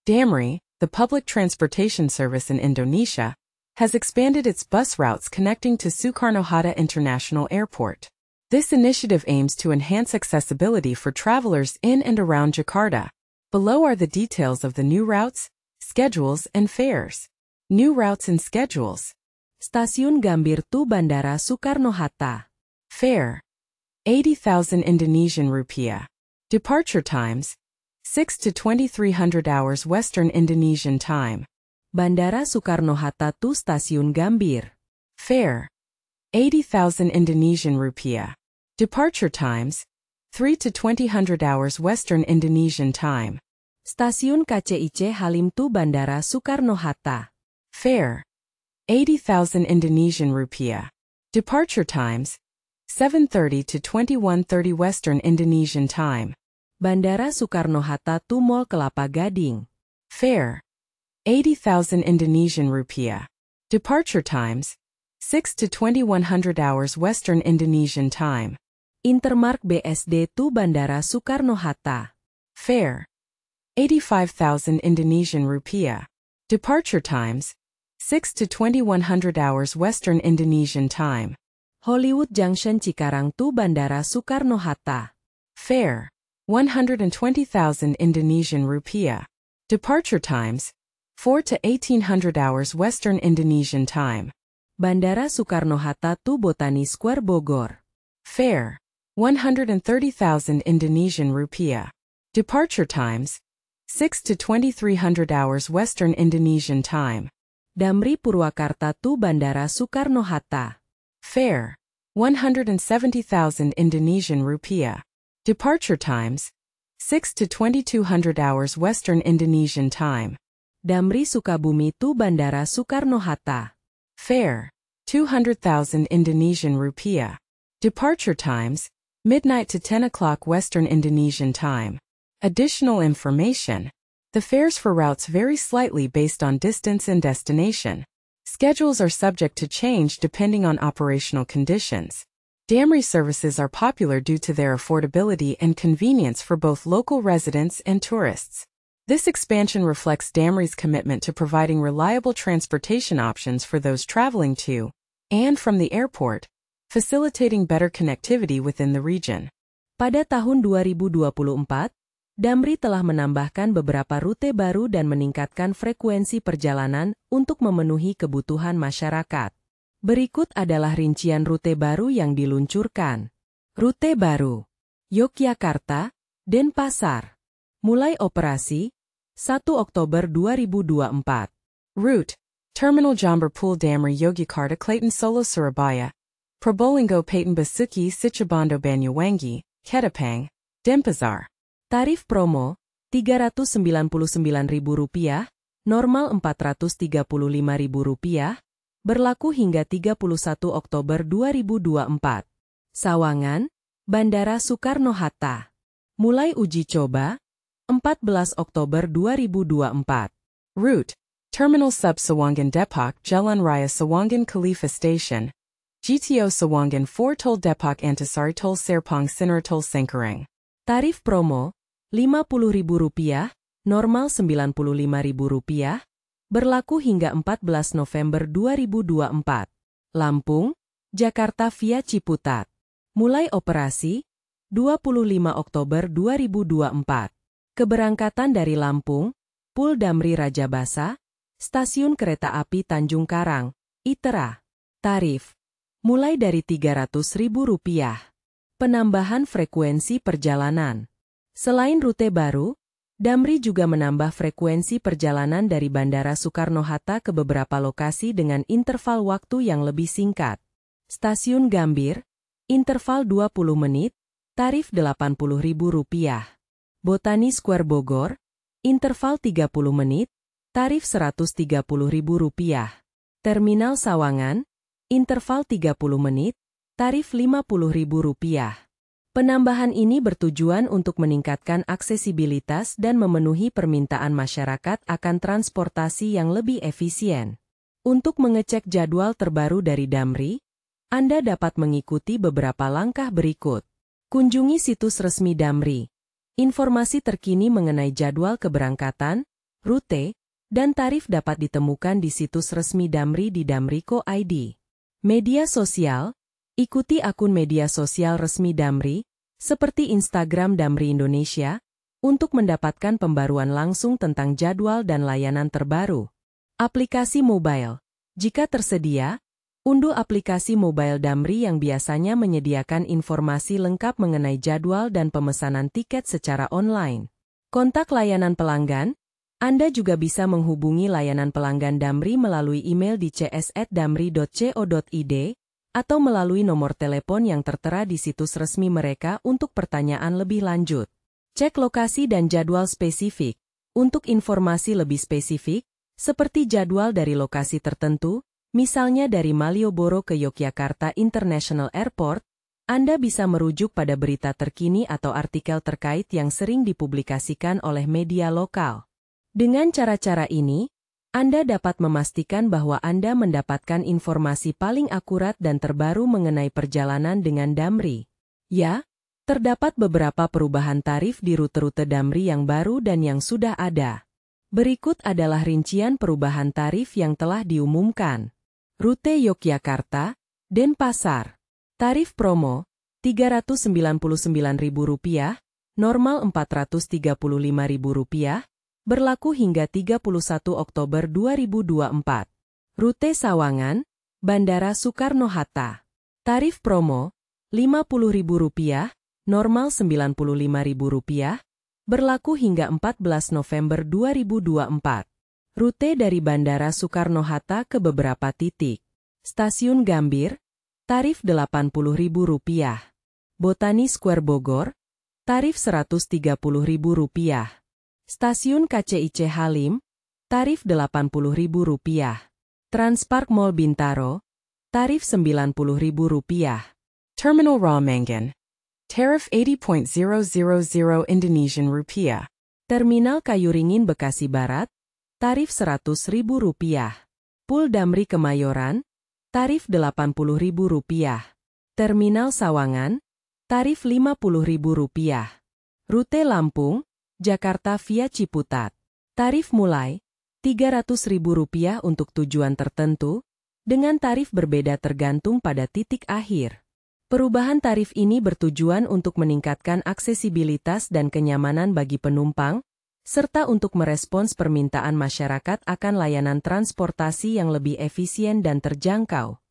Damri, the public transportation service in Indonesia, has expanded its bus routes connecting to Soekarno-Hatta International Airport. This initiative aims to enhance accessibility for travelers in and around Jakarta. Below are the details of the new routes, schedules, and fares. New routes and schedules. Stasiun Gambir to Bandara Soekarno-Hatta. Fare: 80,000 Indonesian rupiah. Departure times: 6 to 2300 hours Western Indonesian time. Bandara Soekarno-Hatta to Stasiun Gambir. Fare: 80,000 Indonesian rupiah. Departure times: 3 to 2000 hours Western Indonesian time. Stasiun KCIC Halim to Bandara Soekarno-Hatta. Fare: 80,000 Indonesian rupiah. Departure times: 7:30 to 21:30 Western Indonesian time. Bandara Soekarno-Hatta to Mall Kelapa Gading. Fare: 80,000 Indonesian rupiah. Departure times: 6 to 2100 hours Western Indonesian time. Intermark BSD to Bandara Soekarno-Hatta. Fare: 85,000 Indonesian rupiah. Departure times: 6 to 2100 hours Western Indonesian time. Hollywood Junction Cikarang to Bandara Soekarno-Hatta. Fare: 120,000 Indonesian rupiah. Departure times: 4 to 1800 hours Western Indonesian time. Bandara Soekarno-Hatta to Botani Square Bogor. Fare: 130,000 Indonesian rupiah. Departure times: 6 to 2300 hours Western Indonesian time. Damri Purwakarta to Bandara Soekarno-Hatta. Fare: 170,000 Indonesian rupiah. Departure times: 6 to 2200 hours Western Indonesian time. Damri Sukabumi to Bandara Soekarno-Hatta. Fare: 200,000 Indonesian rupiah. Departure times: midnight to 10 o'clock Western Indonesian time. Additional information. The fares for routes vary slightly based on distance and destination. Schedules are subject to change depending on operational conditions. Damri services are popular due to their affordability and convenience for both local residents and tourists. This expansion reflects Damri's commitment to providing reliable transportation options for those traveling to and from the airport, facilitating better connectivity within the region. Pada tahun 2024, Damri telah menambahkan beberapa rute baru dan meningkatkan frekuensi perjalanan untuk memenuhi kebutuhan masyarakat. Berikut adalah rincian rute baru yang diluncurkan. Rute baru: Yogyakarta, Denpasar. Mulai operasi 1 Oktober 2024. Route: Terminal Jamberpool Damri Yogyakarta Clayton Solo Surabaya, Probolinggo Payton Basuki Situbondo Banyuwangi, Ketapang, Denpasar. Tarif promo, Rp399.000, normal Rp435.000, berlaku hingga 31 Oktober 2024. Sawangan, Bandara Soekarno-Hatta. Mulai uji coba, 14 Oktober 2024. Route: Terminal Sub Sawangan Depok Jalan Raya Sawangan Khalifa Station, GTO Sawangan 4 Tol Depok Antasari Tol Serpong Sinur Tol Sengkareng. Tarif promo, Rp50.000, normal Rp95.000, berlaku hingga 14 November 2024. Lampung, Jakarta via Ciputat. Mulai operasi 25 Oktober 2024. Keberangkatan dari Lampung, Pul Damri Rajabasa, Stasiun Kereta Api Tanjung Karang, ITERA. Tarif mulai dari Rp300.000. Penambahan frekuensi perjalanan. Selain rute baru, Damri juga menambah frekuensi perjalanan dari Bandara Soekarno-Hatta ke beberapa lokasi dengan interval waktu yang lebih singkat. Stasiun Gambir, interval 20 menit, tarif Rp80.000. Botani Square Bogor, interval 30 menit, tarif Rp130.000. Terminal Sawangan, interval 30 menit, tarif Rp50.000. Penambahan ini bertujuan untuk meningkatkan aksesibilitas dan memenuhi permintaan masyarakat akan transportasi yang lebih efisien. Untuk mengecek jadwal terbaru dari Damri, Anda dapat mengikuti beberapa langkah berikut. Kunjungi situs resmi Damri. Informasi terkini mengenai jadwal keberangkatan, rute, dan tarif dapat ditemukan di situs resmi Damri di damri.co.id. Media sosial, ikuti akun media sosial resmi Damri, seperti Instagram Damri Indonesia, untuk mendapatkan pembaruan langsung tentang jadwal dan layanan terbaru. Aplikasi mobile. Jika tersedia, unduh aplikasi mobile Damri yang biasanya menyediakan informasi lengkap mengenai jadwal dan pemesanan tiket secara online. Kontak layanan pelanggan. Anda juga bisa menghubungi layanan pelanggan Damri melalui email di cs@damri.co.id atau melalui nomor telepon yang tertera di situs resmi mereka untuk pertanyaan lebih lanjut. Cek lokasi dan jadwal spesifik. Untuk informasi lebih spesifik, seperti jadwal dari lokasi tertentu, misalnya dari Malioboro ke Yogyakarta International Airport, Anda bisa merujuk pada berita terkini atau artikel terkait yang sering dipublikasikan oleh media lokal. Dengan cara-cara ini, Anda dapat memastikan bahwa Anda mendapatkan informasi paling akurat dan terbaru mengenai perjalanan dengan Damri. Ya, terdapat beberapa perubahan tarif di rute-rute Damri yang baru dan yang sudah ada. Berikut adalah rincian perubahan tarif yang telah diumumkan. Rute Yogyakarta, Denpasar. Tarif promo, Rp399.000, normal Rp435.000, berlaku hingga 31 Oktober 2024. Rute Sawangan, Bandara Soekarno-Hatta. Tarif promo, Rp50.000, normal Rp95.000, berlaku hingga 14 November 2024. Rute dari Bandara Soekarno-Hatta ke beberapa titik. Stasiun Gambir, tarif Rp80.000. Botani Square Bogor, tarif Rp130.000. Stasiun KCIC Halim, tarif Rp80.000. Transpark Mall Bintaro, tarif Rp90.000. Terminal Ramengan. Tarif 80.000 Indonesian Rupiah. Terminal Kayuringin Bekasi Barat, tarif Rp100.000. Pool Damri Kemayoran, tarif Rp80.000. Terminal Sawangan, tarif Rp50.000. Rute Lampung, Jakarta via Ciputat. Tarif mulai Rp300.000 untuk tujuan tertentu, dengan tarif berbeda tergantung pada titik akhir. Perubahan tarif ini bertujuan untuk meningkatkan aksesibilitas dan kenyamanan bagi penumpang, serta untuk merespons permintaan masyarakat akan layanan transportasi yang lebih efisien dan terjangkau.